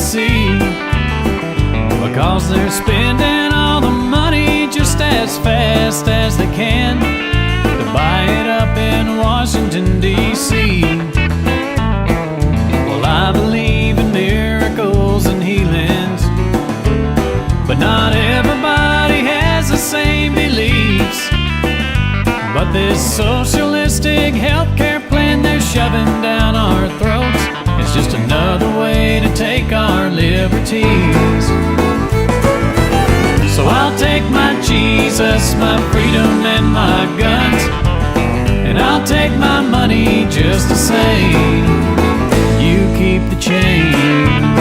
see, because they're spending all the money just as fast as they can to buy it up in Washington, D.C. Well, I believe in miracles and healings, but not everybody has the same beliefs. But this socialistic healthcare plan they're shoving down our throats is just another way to take our liberties. So I'll take my Jesus, my freedom, and my guns, and I'll take my money just the same. You keep the change.